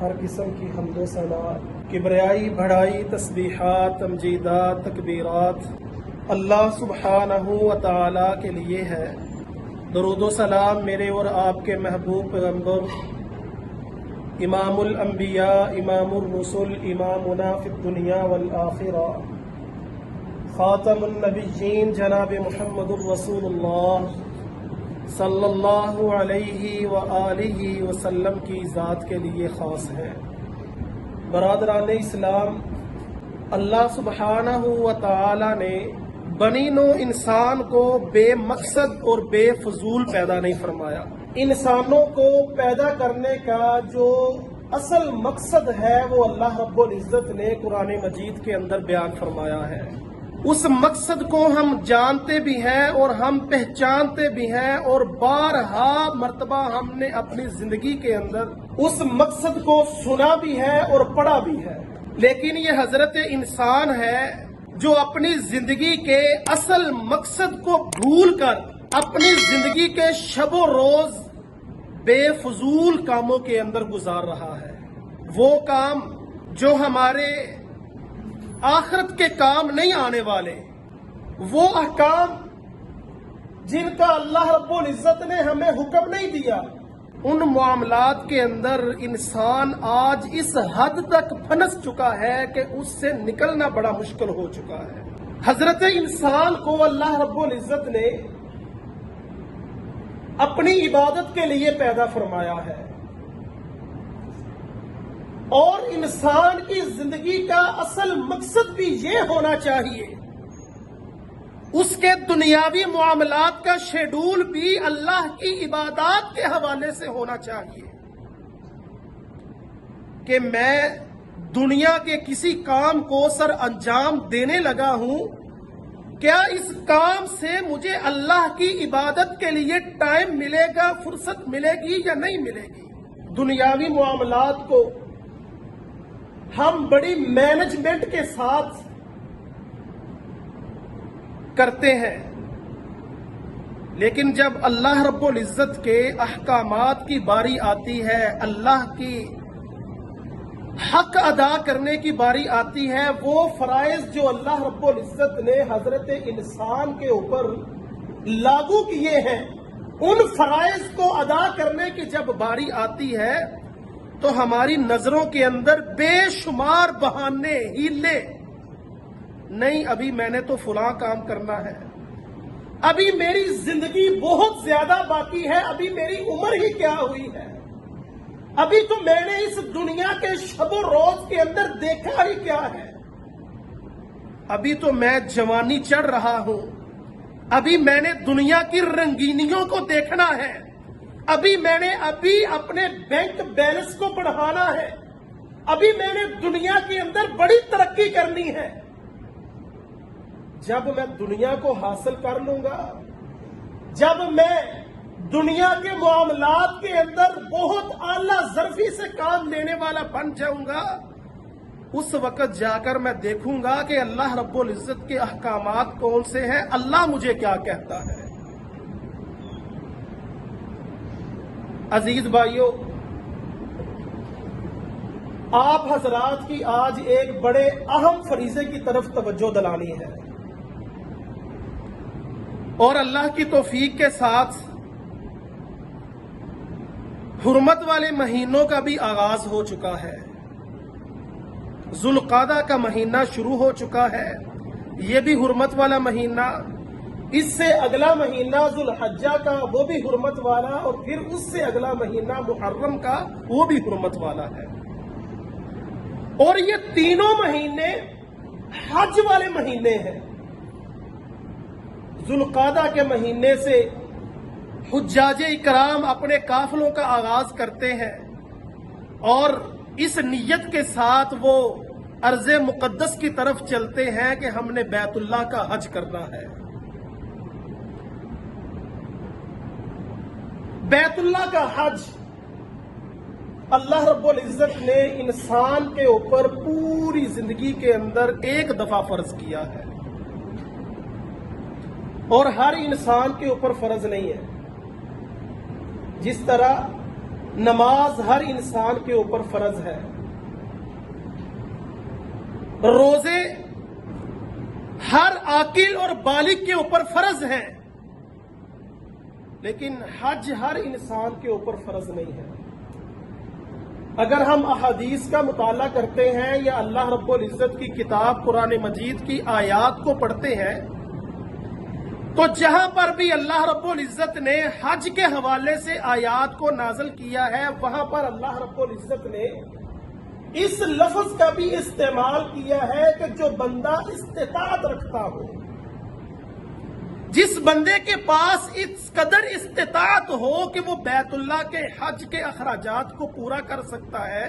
ہر قسم کی حمد و ثنا، کبریائی بڑھائی، تسبیحات، تمجیدات، تکبیرات اللہ سبحانہ و تعالی کے لیے ہے۔ درود و سلام میرے اور آپ کے محبوب پیغمبر امام الانبیاء، امام الرسل، امامنا فی الدنیا والآخرہ، خاتم النبیین جناب محمد الرسول اللہ صلی اللہ علیہ وآلہ وسلم کی ذات کے لیے خاص ہے۔ برادران اسلام، اللہ سبحانہ و تعالی نے بنی نوع انسان کو بے مقصد اور بے فضول پیدا نہیں فرمایا۔ انسانوں کو پیدا کرنے کا جو اصل مقصد ہے وہ اللہ رب العزت نے قرآن مجید کے اندر بیان فرمایا ہے۔ اس مقصد کو ہم جانتے بھی ہیں اور ہم پہچانتے بھی ہیں، اور بارہا مرتبہ ہم نے اپنی زندگی کے اندر اس مقصد کو سنا بھی ہے اور پڑھا بھی ہے۔ لیکن یہ حضرت انسان ہے جو اپنی زندگی کے اصل مقصد کو بھول کر اپنی زندگی کے شب و روز بے فضول کاموں کے اندر گزار رہا ہے۔ وہ کام جو ہمارے آخرت کے کام نہیں آنے والے، وہ احکام جن کا اللہ رب العزت نے ہمیں حکم نہیں دیا، ان معاملات کے اندر انسان آج اس حد تک پھنس چکا ہے کہ اس سے نکلنا بڑا مشکل ہو چکا ہے۔ حضرت انسان کو اللہ رب العزت نے اپنی عبادت کے لیے پیدا فرمایا ہے، اور انسان کی زندگی کا اصل مقصد بھی یہ ہونا چاہیے، اس کے دنیاوی معاملات کا شیڈول بھی اللہ کی عبادات کے حوالے سے ہونا چاہیے، کہ میں دنیا کے کسی کام کو سر انجام دینے لگا ہوں، کیا اس کام سے مجھے اللہ کی عبادت کے لیے ٹائم ملے گا، فرصت ملے گی یا نہیں ملے گی۔ دنیاوی معاملات کو ہم بڑی مینجمنٹ کے ساتھ کرتے ہیں، لیکن جب اللہ رب العزت کے احکامات کی باری آتی ہے، اللہ کی حق ادا کرنے کی باری آتی ہے، وہ فرائض جو اللہ رب العزت نے حضرت انسان کے اوپر لاگو کیے ہیں، ان فرائض کو ادا کرنے کی جب باری آتی ہے تو ہماری نظروں کے اندر بے شمار بہانے، ہیلے، نہیں ابھی میں نے تو فلاں کام کرنا ہے، ابھی میری زندگی بہت زیادہ باقی ہے، ابھی میری عمر ہی کیا ہوئی ہے، ابھی تو میں نے اس دنیا کے شب و روز کے اندر دیکھا ہی کیا ہے، ابھی تو میں جوانی چڑھ رہا ہوں، ابھی میں نے دنیا کی رنگینیوں کو دیکھنا ہے، ابھی میں نے اپنے بینک بیلنس کو بڑھانا ہے، ابھی میں نے دنیا کے اندر بڑی ترقی کرنی ہے۔ جب میں دنیا کو حاصل کر لوں گا، جب میں دنیا کے معاملات کے اندر بہت اعلیٰ ظرفی سے کام لینے والا بن جاؤں گا، اس وقت جا کر میں دیکھوں گا کہ اللہ رب العزت کے احکامات کون سے ہیں، اللہ مجھے کیا کہتا ہے۔ عزیز بھائیو، آپ حضرات کی آج ایک بڑے اہم فریضے کی طرف توجہ دلانی ہے، اور اللہ کی توفیق کے ساتھ حرمت والے مہینوں کا بھی آغاز ہو چکا ہے۔ ذوالقعدہ کا مہینہ شروع ہو چکا ہے، یہ بھی حرمت والا مہینہ، اس سے اگلا مہینہ ذوالحجہ کا وہ بھی حرمت والا، اور پھر اس سے اگلا مہینہ محرم کا وہ بھی حرمت والا ہے، اور یہ تینوں مہینے حج والے مہینے ہیں۔ ذوالقعدہ کے مہینے سے حجاج اکرام اپنے قافلوں کا آغاز کرتے ہیں، اور اس نیت کے ساتھ وہ ارض مقدس کی طرف چلتے ہیں کہ ہم نے بیت اللہ کا حج کرنا ہے۔ بیت اللہ کا حج اللہ رب العزت نے انسان کے اوپر پوری زندگی کے اندر ایک دفعہ فرض کیا ہے، اور ہر انسان کے اوپر فرض نہیں ہے۔ جس طرح نماز ہر انسان کے اوپر فرض ہے، روزے ہر عاقل اور بالغ کے اوپر فرض ہیں، لیکن حج ہر انسان کے اوپر فرض نہیں ہے۔ اگر ہم احادیث کا مطالعہ کرتے ہیں یا اللہ رب العزت کی کتاب قرآن مجید کی آیات کو پڑھتے ہیں تو جہاں پر بھی اللہ رب العزت نے حج کے حوالے سے آیات کو نازل کیا ہے وہاں پر اللہ رب العزت نے اس لفظ کا بھی استعمال کیا ہے کہ جو بندہ استطاعت رکھتا ہو، جس بندے کے پاس اس قدر استطاعت ہو کہ وہ بیت اللہ کے حج کے اخراجات کو پورا کر سکتا ہے،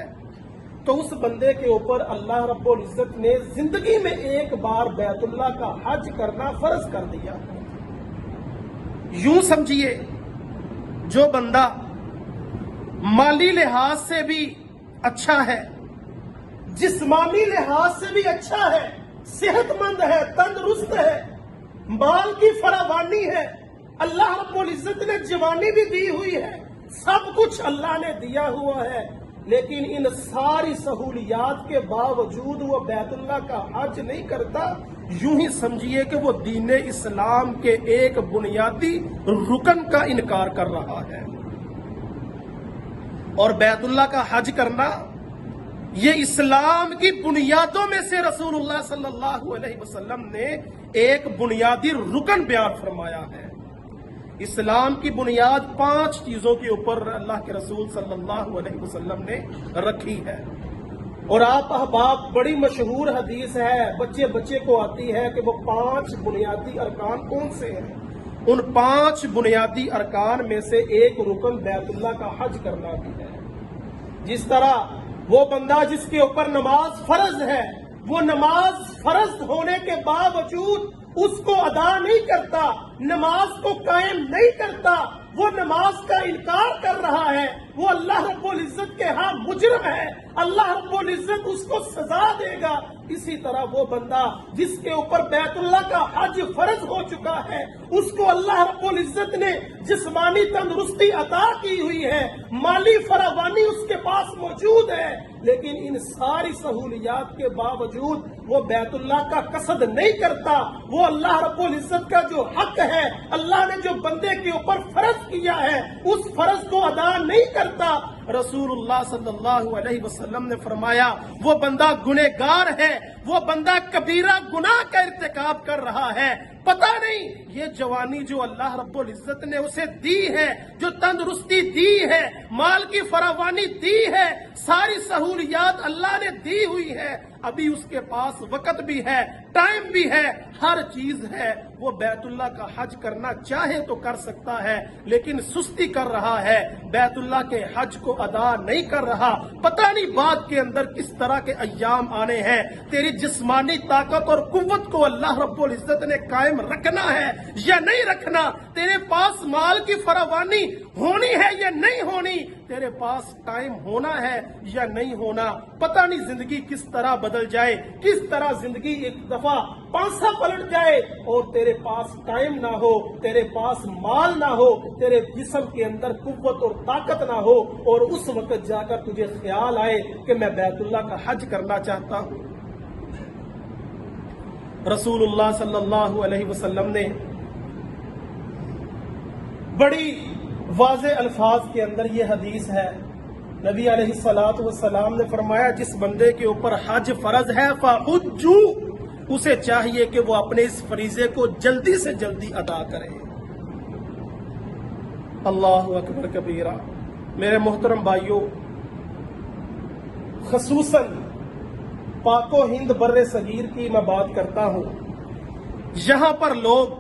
تو اس بندے کے اوپر اللہ رب العزت نے زندگی میں ایک بار بیت اللہ کا حج کرنا فرض کر دیا۔ یوں سمجھیے جو بندہ مالی لحاظ سے بھی اچھا ہے، جسمانی لحاظ سے بھی اچھا ہے، صحت مند ہے، تندرست ہے، مال کی فراوانی ہے، اللہ رب العزت نے جوانی بھی دی ہوئی ہے، سب کچھ اللہ نے دیا ہوا ہے، لیکن ان ساری سہولیات کے باوجود وہ بیت اللہ کا حج نہیں کرتا، یوں ہی سمجھیے کہ وہ دین اسلام کے ایک بنیادی رکن کا انکار کر رہا ہے۔ اور بیت اللہ کا حج کرنا یہ اسلام کی بنیادوں میں سے رسول اللہ صلی اللہ علیہ وسلم نے ایک بنیادی رکن بیان فرمایا ہے۔ اسلام کی بنیاد 5 چیزوں کے اوپر اللہ کے رسول صلی اللہ علیہ وسلم نے رکھی ہے، اور آپ احباب بڑی مشہور حدیث ہے، بچے بچے کو آتی ہے کہ وہ 5 بنیادی ارکان کون سے ہیں۔ ان 5 بنیادی ارکان میں سے ایک رکن بیت اللہ کا حج کرنا بھی ہے۔ جس طرح وہ بندہ جس کے اوپر نماز فرض ہے، وہ نماز فرض ہونے کے باوجود اس کو ادا نہیں کرتا، نماز کو قائم نہیں کرتا، وہ نماز کا انکار کر رہا ہے، وہ اللہ رب العزت کے ہاں مجرم ہے، اللہ رب العزت اس کو سزا دے گا۔ اسی طرح وہ بندہ جس کے اوپر بیت اللہ کا حج فرض ہو چکا ہے، اس کو اللہ رب العزت نے جسمانی تندرستی عطا کی ہوئی ہے، مالی فراوانی اس کے پاس موجود ہے، لیکن ان ساری سہولیات کے باوجود وہ بیت اللہ کا قصد نہیں کرتا، وہ اللہ رب العزت کا جو حق ہے، اللہ نے جو بندے کے اوپر فرض کیا ہے، اس فرض کو ادا نہیں کرتا۔ رسول اللہ صلی اللہ علیہ وسلم نے فرمایا وہ بندہ گنہگار ہے، وہ بندہ کبیرہ گناہ کا ارتکاب کر رہا ہے۔ پتہ نہیں یہ جوانی جو اللہ رب العزت نے اسے دی ہے، جو تندرستی دی ہے، مال کی فراوانی دی ہے، ساری سہولیات اللہ نے دی ہوئی ہے، ابھی اس کے پاس وقت بھی ہے، ٹائم بھی ہے، ہر چیز ہے، وہ بیت اللہ کا حج کرنا چاہے تو کر سکتا ہے، لیکن سستی کر رہا ہے، بیت اللہ کے حج کو ادا نہیں کر رہا۔ پتہ نہیں بعد کے اندر کس طرح کے ایام آنے ہیں، تیری جسمانی طاقت اور قوت کو اللہ رب العزت نے قائم رکھنا ہے یا نہیں رکھنا، تیرے پاس مال کی فراوانی ہونی ہے یا نہیں ہونی، تیرے پاس ٹائم ہونا ہے یا نہیں ہونا، پتہ نہیں زندگی کس طرح بدل جائے، کس طرح زندگی ایک دفعہ پانسا پلٹ جائے اور تیرے پاس ٹائم نہ ہو، تیرے پاس مال نہ ہو، تیرے جسم کے اندر قوت اور طاقت نہ ہو، اور اس وقت جا کر تجھے خیال آئے کہ میں بیت اللہ کا حج کرنا چاہتا ہوں۔ رسول اللہ صلی اللہ علیہ وسلم نے بڑی واضح الفاظ کے اندر یہ حدیث ہے، نبی علیہ الصلوۃ والسلام نے فرمایا جس بندے کے اوپر حج فرض ہے فَحُجُّوا، اسے چاہیے کہ وہ اپنے اس فریضے کو جلدی سے جلدی ادا کرے۔ اللہ اکبر کبیرہ۔ میرے محترم بھائیوں، خصوصاً پاک و ہند بر صغیر کی میں بات کرتا ہوں، یہاں پر لوگ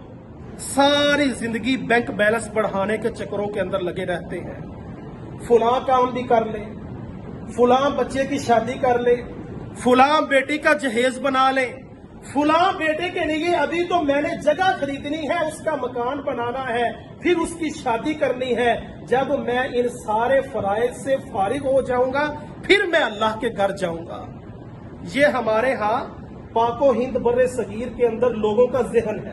ساری زندگی بینک بیلنس بڑھانے کے چکروں کے اندر لگے رہتے ہیں، فلاں کام بھی کر لے، فلاں بچے کی شادی کر لے، فلاں بیٹی کا جہیز بنا لے، فلاں بیٹے کے لیے ابھی تو میں نے جگہ خریدنی ہے، اس کا مکان بنانا ہے، پھر اس کی شادی کرنی ہے، جب میں ان سارے فرائض سے فارغ ہو جاؤں گا پھر میں اللہ کے گھر جاؤں گا۔ یہ ہمارے ہاں پاک و ہند بر صغیر کے اندر لوگوں کا ذہن ہے،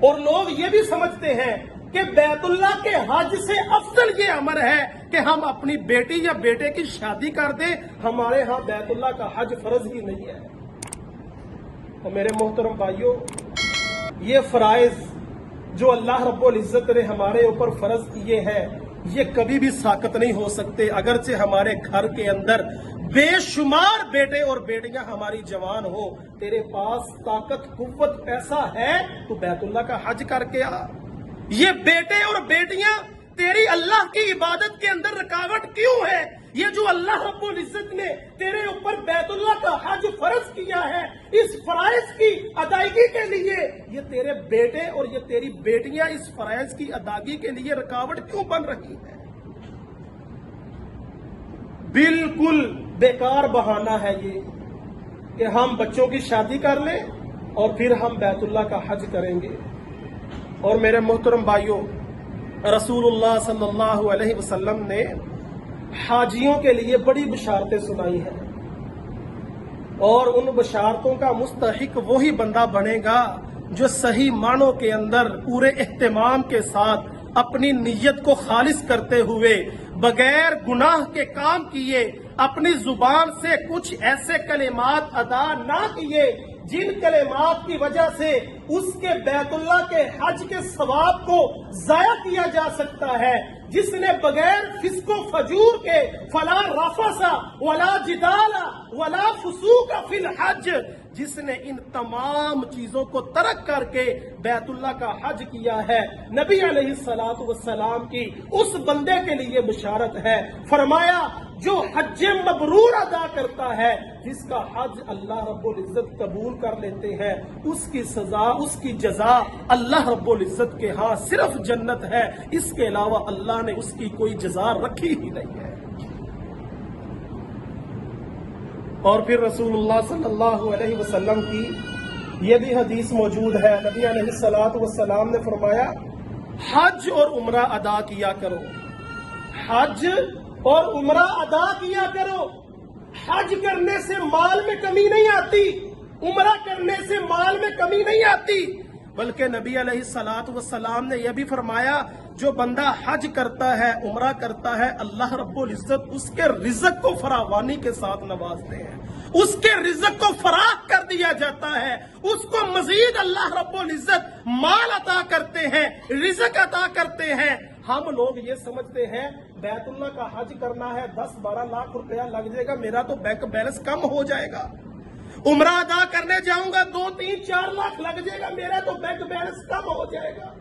اور لوگ یہ بھی سمجھتے ہیں کہ بیت اللہ کے حج سے افضل یہ امر ہے کہ ہم اپنی بیٹی یا بیٹے کی شادی کر دیں. ہمارے ہاں بیت اللہ کا حج فرض ہی نہیں ہے. اور میرے محترم بھائیوں، یہ فرائض جو اللہ رب العزت نے ہمارے اوپر فرض کیے ہیں یہ کبھی بھی ساقط نہیں ہو سکتے. اگرچہ ہمارے گھر کے اندر بے شمار بیٹے اور بیٹیاں ہماری جوان ہو، تیرے پاس طاقت قوت پیسہ ہے تو بیت اللہ کا حج کر کے آ. یہ بیٹے اور بیٹیاں تیری اللہ کی عبادت کے اندر رکاوٹ کیوں ہے؟ یہ جو اللہ رب العزت نے تیرے اوپر بیت اللہ کا حج فرض کیا ہے، اس فرائض کی ادائیگی کے لیے یہ تیرے بیٹے اور یہ تیری بیٹیاں اس فرائض کی ادائیگی کے لیے رکاوٹ کیوں بن رہی ہیں؟ بالکل بیکار بہانہ ہے یہ کہ ہم بچوں کی شادی کر لیں اور پھر ہم بیت اللہ کا حج کریں گے. اور میرے محترم بھائیوں، رسول اللہ صلی اللہ علیہ وسلم نے حاجیوں کے لیے بڑی بشارتیں سنائی ہیں، اور ان بشارتوں کا مستحق وہی بندہ بنے گا جو صحیح معنوں کے اندر پورے اہتمام کے ساتھ اپنی نیت کو خالص کرتے ہوئے بغیر گناہ کے کام کیے، اپنی زبان سے کچھ ایسے کلمات ادا نہ کیے جن کلمات کی وجہ سے اس کے بیت اللہ کے حج کے ثواب کو ضائع کیا جا سکتا ہے، جس نے بغیر فسق و فجور کے فلا رفث ولا جدال ولا فسوق فی الحج، جس نے ان تمام چیزوں کو ترک کر کے بیت اللہ کا حج کیا ہے، نبی علیہ الصلوۃ والسلام کی اس بندے کے لیے بشارت ہے. فرمایا جو حج مبرور ادا کرتا ہے، جس کا حج اللہ رب العزت قبول کر لیتے ہیں، اس کی سزا، اس کی جزا اللہ رب العزت کے ہاں صرف جنت ہے. اس کے علاوہ اللہ نے اس کی کوئی جزا رکھی ہی نہیں ہے. اور پھر رسول اللہ صلی اللہ علیہ وسلم کی یہ بھی حدیث موجود ہے. نبی علیہ الصلوۃ والسلام نے فرمایا حج اور عمرہ ادا کیا کرو، حج اور عمرہ ادا کیا کرو. حج کرنے سے مال میں کمی نہیں آتی، عمرہ کرنے سے مال میں کمی نہیں آتی، بلکہ نبی علیہ الصلوۃ والسلام نے یہ بھی فرمایا جو بندہ حج کرتا ہے، عمرہ کرتا ہے، اللہ رب العزت اس کے رزق کو فراوانی کے ساتھ نوازتے ہیں، اس کے رزق کو فراخ کر دیا جاتا ہے، اس کو مزید اللہ رب العزت مال عطا کرتے ہیں، رزق عطا کرتے ہیں. ہم لوگ یہ سمجھتے ہیں بیت اللہ کا حج کرنا ہے 10-12 لاکھ روپیہ لگ جائے گا، میرا تو بینک بیلنس کم ہو جائے گا. عمرہ ادا کرنے جاؤں گا 2-3-4 لاکھ لگ جائے گا، میرا تو بینک بیلنس کم ہو جائے گا.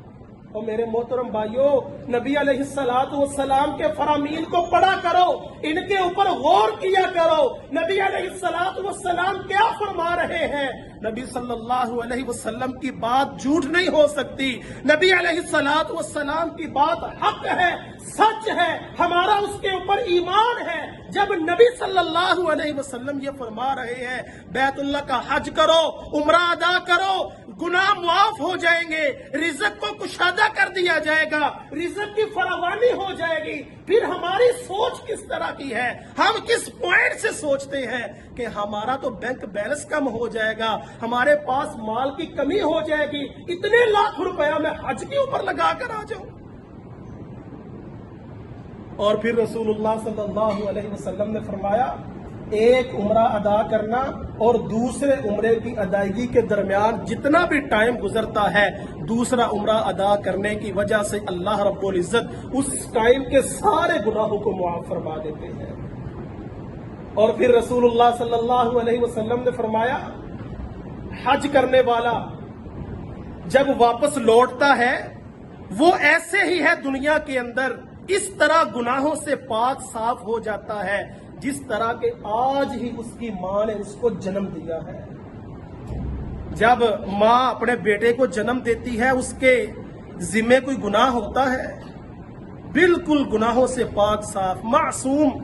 اور میرے محترم بھائیوں، نبی علیہ الصلوۃ والسلام کے فرامین کو پڑھا کرو، ان کے اوپر غور کیا کرو. نبی علیہ الصلوۃ والسلام کیا فرما رہے ہیں؟ نبی صلی اللہ علیہ وسلم کی بات جھوٹ نہیں ہو سکتی. نبی علیہ الصلوۃ والسلام کی بات حق ہے، سچ ہے، ہمارا اس کے اوپر ایمان ہے. جب نبی صلی اللہ علیہ وسلم یہ فرما رہے ہیں بیت اللہ کا حج کرو، عمرہ ادا کرو، گناہ معاف ہو جائیں گے، رزق کو کشادہ کر دیا جائے گا، رزق کی فراوانی ہو جائے گی، پھر ہماری سوچ کس طرح کی ہے؟ ہم کس پوائنٹ سے سوچتے ہیں کہ ہمارا تو بینک بیلنس کم ہو جائے گا، ہمارے پاس مال کی کمی ہو جائے گی، اتنے لاکھ روپیہ میں حج کے اوپر لگا کر آ جاؤں. اور پھر رسول اللہ صلی اللہ علیہ وسلم نے فرمایا ایک عمرہ ادا کرنا اور دوسرے عمرے کی ادائیگی کے درمیان جتنا بھی ٹائم گزرتا ہے، دوسرا عمرہ ادا کرنے کی وجہ سے اللہ رب العزت اس ٹائم کے سارے گناہوں کو معاف فرما دیتے ہیں. اور پھر رسول اللہ صلی اللہ علیہ وسلم نے فرمایا حج کرنے والا جب واپس لوٹتا ہے وہ ایسے ہی ہے دنیا کے اندر اس طرح گناہوں سے پاک صاف ہو جاتا ہے جس طرح کہ آج ہی اس کی ماں نے اس کو جنم دیا ہے. جب ماں اپنے بیٹے کو جنم دیتی ہے اس کے ذمے کوئی گناہ ہوتا ہے؟ بالکل گناہوں سے پاک صاف، معصوم،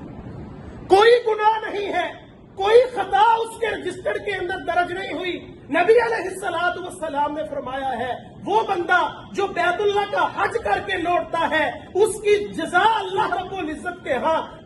کوئی گناہ نہیں ہے، کوئی خطا اس کے رجسٹر کے اندر درج نہیں ہوئی. نبی علیہ الصلوۃ والسلام نے فرمایا ہے وہ بندہ جو بیت اللہ کا حج کر کے لوٹتا ہے اس کی جزا اللہ رب العزت کے ہاں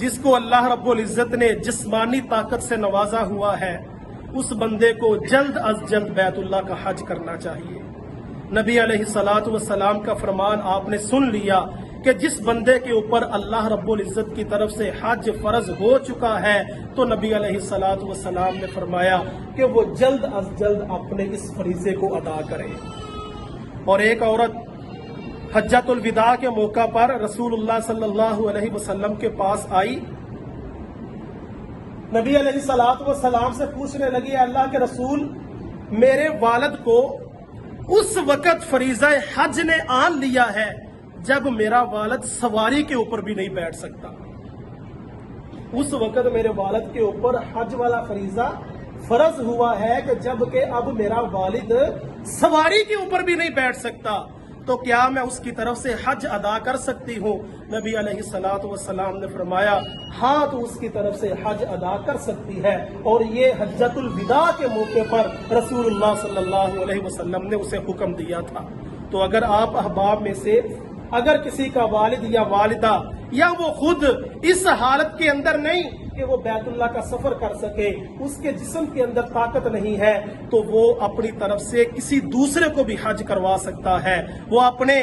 جس کو اللہ رب العزت نے جسمانی طاقت سے نوازا ہوا ہے، اس بندے کو جلد از جلد بیت اللہ کا حج کرنا چاہیے۔ نبی علیہ الصلوۃ والسلام کا فرمان آپ نے سن لیا کہ جس بندے کے اوپر اللہ رب العزت کی طرف سے حج فرض ہو چکا ہے، تو نبی علیہ الصلوۃ والسلام نے فرمایا کہ وہ جلد از جلد اپنے اس فریضے کو ادا کرے۔ اور ایک عورت حجۃ الوداع کے موقع پر رسول اللہ صلی اللہ علیہ وسلم کے پاس آئی، نبی علیہ الصلوۃ والسلام سے پوچھنے لگی، اللہ کے رسول، میرے والد کو اس وقت فریضہ حج نے آن لیا ہے جب میرا والد سواری کے اوپر بھی نہیں بیٹھ سکتا۔ اس وقت میرے والد کے اوپر حج والا فریضہ فرض ہوا ہے کہ جب کہ اب میرا والد سواری کے اوپر بھی نہیں بیٹھ سکتا، تو کیا میں اس کی طرف سے حج ادا کر سکتی ہوں؟ نبی علیہ الصلوۃ والسلام نے فرمایا، ہاں تو اس کی طرف سے حج ادا کر سکتی ہے۔ اور یہ حجۃ الوداع کے موقع پر رسول اللہ صلی اللہ علیہ وسلم نے اسے حکم دیا تھا۔ تو اگر آپ احباب میں سے اگر کسی کا والد یا والدہ یا وہ خود اس حالت کے اندر نہیں کہ وہ بیت اللہ کا سفر کر سکے، اس کے جسم کے اندر طاقت نہیں ہے، تو وہ اپنی طرف سے کسی دوسرے کو بھی حج کروا سکتا ہے۔ وہ اپنے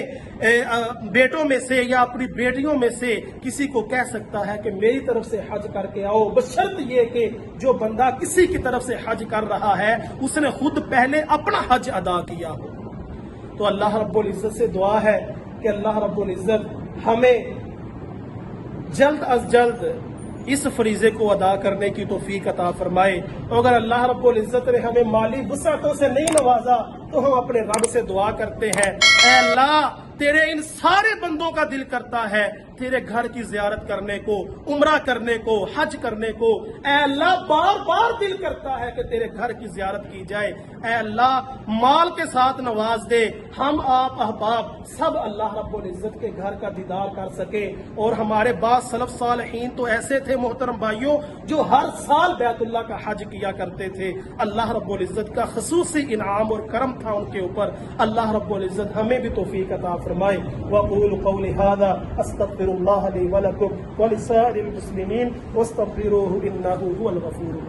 بیٹوں میں سے یا اپنی بیٹیوں میں سے کسی کو کہہ سکتا ہے کہ میری طرف سے حج کر کے آؤ، بشرط یہ کہ جو بندہ کسی کی طرف سے حج کر رہا ہے اس نے خود پہلے اپنا حج ادا کیا ہو۔ تو اللہ رب العزت سے دعا ہے کہ اللہ رب العزت ہمیں جلد از جلد اس فریضے کو ادا کرنے کی توفیق عطا فرمائے۔ اگر اللہ رب العزت نے ہمیں مالی وسعتوں سے نہیں نوازا تو ہم اپنے رب سے دعا کرتے ہیں، اے اللہ، تیرے ان سارے بندوں کا دل کرتا ہے تیرے گھر کی زیارت کرنے کو، عمرہ کرنے کو، حج کرنے کو۔ اے اللہ، بار بار دل کرتا ہے کہ تیرے گھر کی زیارت کی جائے۔ اے اللہ، مال کے ساتھ نواز دے، ہم آپ احباب سب اللہ رب العزت کے گھر کا دیدار کر سکے۔ اور ہمارے بعض سلف صالحین تو ایسے تھے محترم بھائیوں جو ہر سال بیت اللہ کا حج کیا کرتے تھے۔ اللہ رب العزت کا خصوصی انعام اور کرم تھا ان کے اوپر۔ اللہ رب العزت ہمیں بھی توفیق عطا فرمائے۔ وَأَقُولُ قَوْلِي هَذَا أَسْتَغْفِرُ اللَّهَ لِي وَلَكُمْ وَلِسَائِرِ الْمُسْلِمِينَ وَاسْتَغْفِرُوهُ إِنَّهُ هُوَ الْغَفُورُ الرَّحِيمُ۔